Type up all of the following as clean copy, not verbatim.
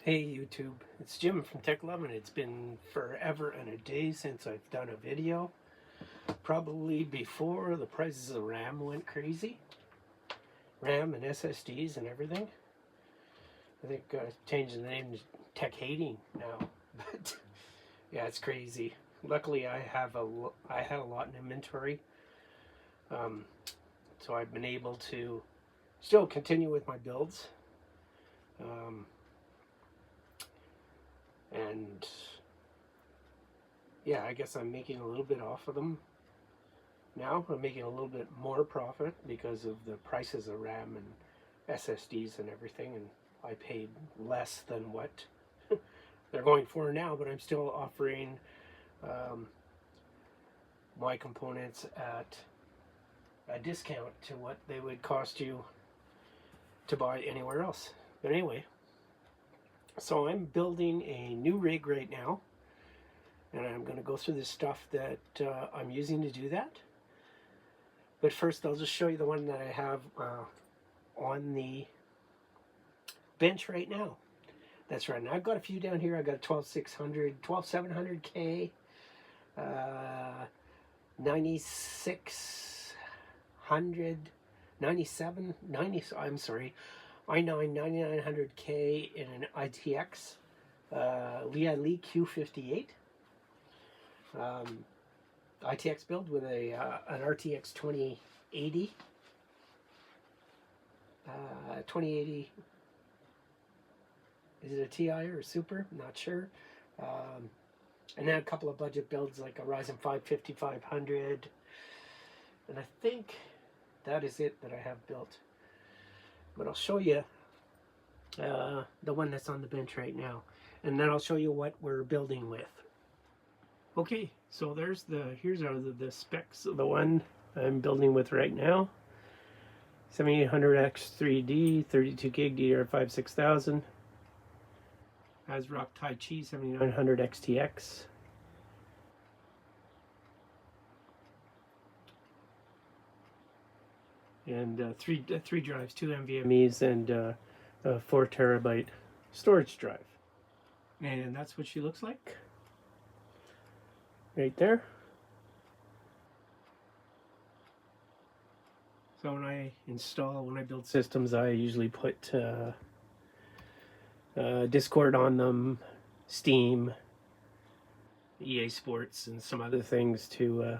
Hey YouTube, it's Jim from Tech Love, and it's been forever and a day since I've done a video. Probably before the prices of RAM went crazy. RAM and SSDs and everything. I think I've changed the name to Tech Hating now. But yeah, it's crazy. Luckily I had a lot in inventory. So I've been able to still continue with my builds. And yeah, I guess I'm making a little bit off of them now. I'm making a little bit more profit because of the prices of RAM and SSDs and everything, and I paid less than what they're going for now, but I'm still offering my components at a discount to what they would cost you to buy anywhere else. But anyway, so I'm building a new rig right now, and I'm going to go through the stuff that I'm using to do that. But first I'll just show you the one that I have on the bench right now. That's right. Now I've got a few down here. I've got a 12600, 12700K, 9600, 97, 90, I'm sorry, i9 9900K in an ITX Lian Q58 ITX build with an RTX 2080 2080. Is it a TI or a Super? Not sure. And then a couple of budget builds like a Ryzen 5 5500, and I think that is it that I have built. But I'll show you the one that's on the bench right now, and then I'll show you what we're building with. Okay, so here's the specs of the one I'm building with right now. 7800X3D, 32 gig DDR5 6000. ASRock Tai Chi 7900 XTX. And three drives, 2 NVMe's, and a 4 terabyte storage drive. And that's what she looks like right there. So when I build systems, I usually put Discord on them, Steam, EA Sports, and some other things to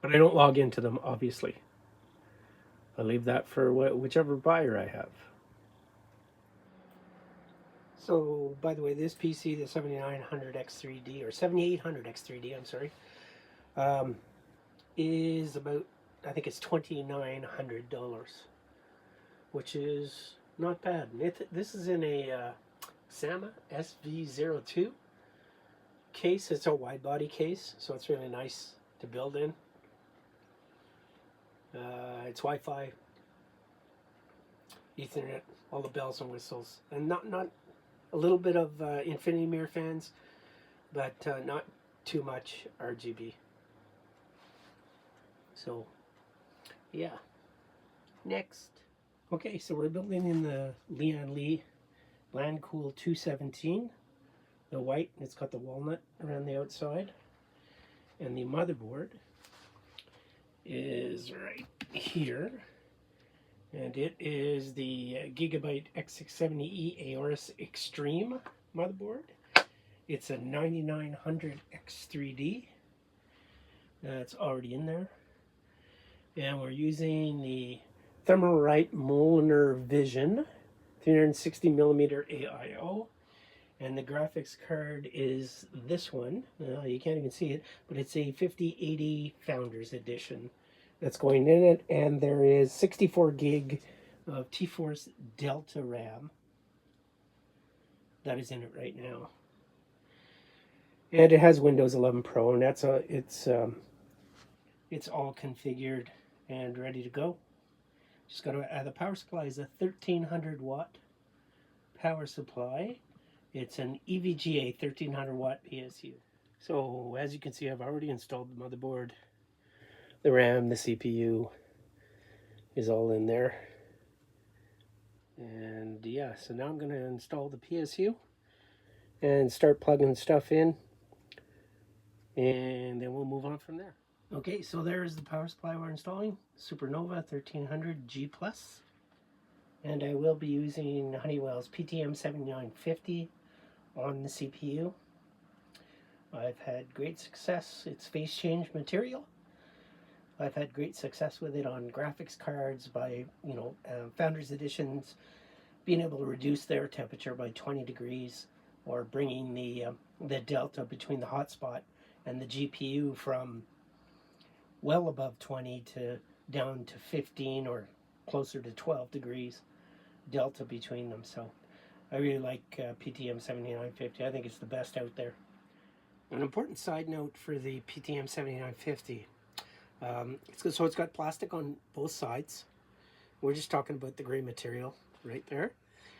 but I don't log into them, obviously. I leave that for whichever buyer I have. So, by the way, this PC, the 7900X3D, or 7800X3D, I'm sorry, is about, I think it's $2,900, which is not bad. This is in a Sama SV02 case. It's a wide body case, so it's really nice to build in. It's Wi-Fi, Ethernet, all the bells and whistles, and not a little bit of Nvme fans, but not too much RGB. So yeah, next. Okay, so we're building in the Lian Lancool 217, the white, and it's got the walnut around the outside, and the motherboard is right here, and it is the Gigabyte X670E Aorus Xtreme motherboard. It's a 9900X3D. That's already in there, and we're using the Thermalright Molnar Vision 360mm AIO, and the graphics card is this one. You can't even see it, but it's a 5080 Founders Edition that's going in it, and there is 64 gig of T-Force Delta RAM that is in it right now, and it has Windows 11 Pro, and it's all configured and ready to go. Just got to add the power supply. Is a 1300 watt power supply. It's an EVGA 1300 watt PSU. So as you can see, I've already installed the motherboard. The RAM, the CPU is all in there. And yeah, so now I'm going to install the PSU and start plugging stuff in, and then we'll move on from there. Okay, so there's the power supply we're installing, Supernova 1300 G+. And I will be using Honeywell's PTM7950 on the CPU. I've had great success. It's phase change material. I've had great success with it on graphics cards by, Founders Editions, being able to reduce their temperature by 20 degrees, or bringing the delta between the hotspot and the GPU from well above 20 to down to 15 or closer to 12 degrees delta between them. So I really like PTM7950. I think it's the best out there. An important side note for the PTM7950, it's got plastic on both sides. We're just talking about the gray material right there.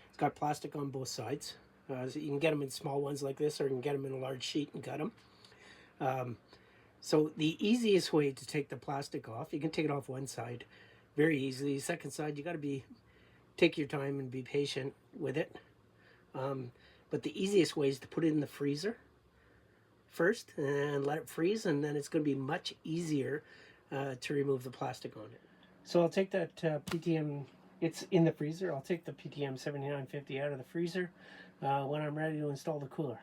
It's got plastic on both sides. So you can get them in small ones like this, or you can get them in a large sheet and cut them. So the easiest way to take the plastic off, you can take it off one side very easily. The second side, you got to take your time and be patient with it. But the easiest way is to put it in the freezer first and let it freeze, and then it's going to be much easier to remove the plastic on it. So I'll take that PTM, it's in the freezer. I'll take the PTM7950 out of the freezer when I'm ready to install the cooler.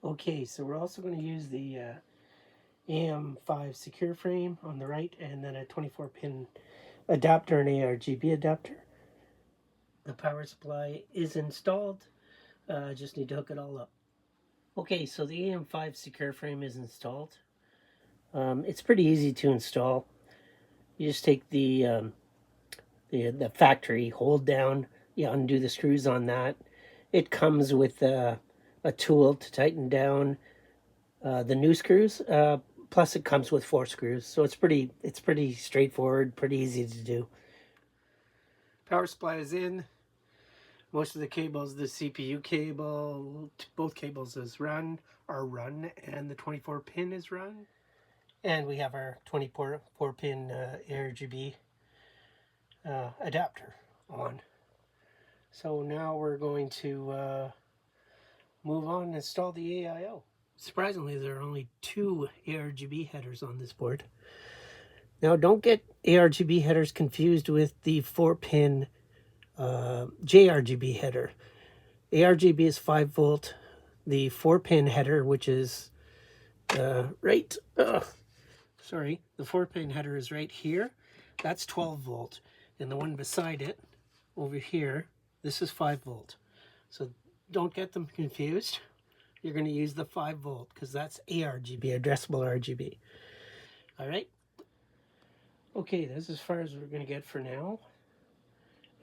Okay, so we're also going to use the AM5 secure frame on the right, and then a 24-pin adapter, an ARGB adapter. The power supply is installed. Just need to hook it all up. Okay, so the AM5 secure frame is installed. It's pretty easy to install. You just take the factory hold down, you undo the screws on that. It comes with a tool to tighten down the new screws. Plus, it comes with 4 screws, so it's pretty straightforward, pretty easy to do. Power supply is in. Most of the cables, the CPU cable, both cables are run, and the 24-pin is run. And we have our 24-pin ARGB adapter on. So now we're going to move on and install the AIO. Surprisingly, there are only 2 ARGB headers on this board. Now, don't get ARGB headers confused with the 4-pin JRGB header. ARGB is 5 volt. The 4-pin header, which is the 4-pin header is right here. That's 12 volt. And the one beside it, over here, this is 5 volt. So don't get them confused. You're going to use the 5 volt because that's ARGB, addressable RGB. All right. Okay, that's as far as we're going to get for now.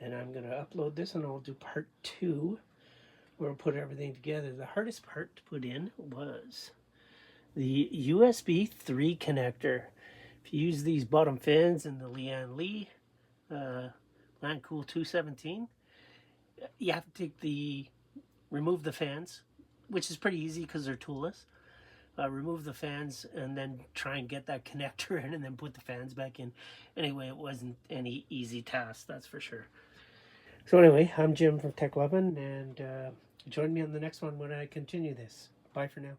And I'm going to upload this, and I'll do part 2, where we'll put everything together. The hardest part to put in was the USB 3 connector. If you use these bottom fins and the Lian Lancool 217, you have to remove the fans, which is pretty easy because they're toolless. Remove the fans and then try and get that connector in, and then put the fans back in. Anyway, it wasn't any easy task, that's for sure. So anyway, I'm Jim from Tech11, and join me on the next one when I continue this. Bye for now.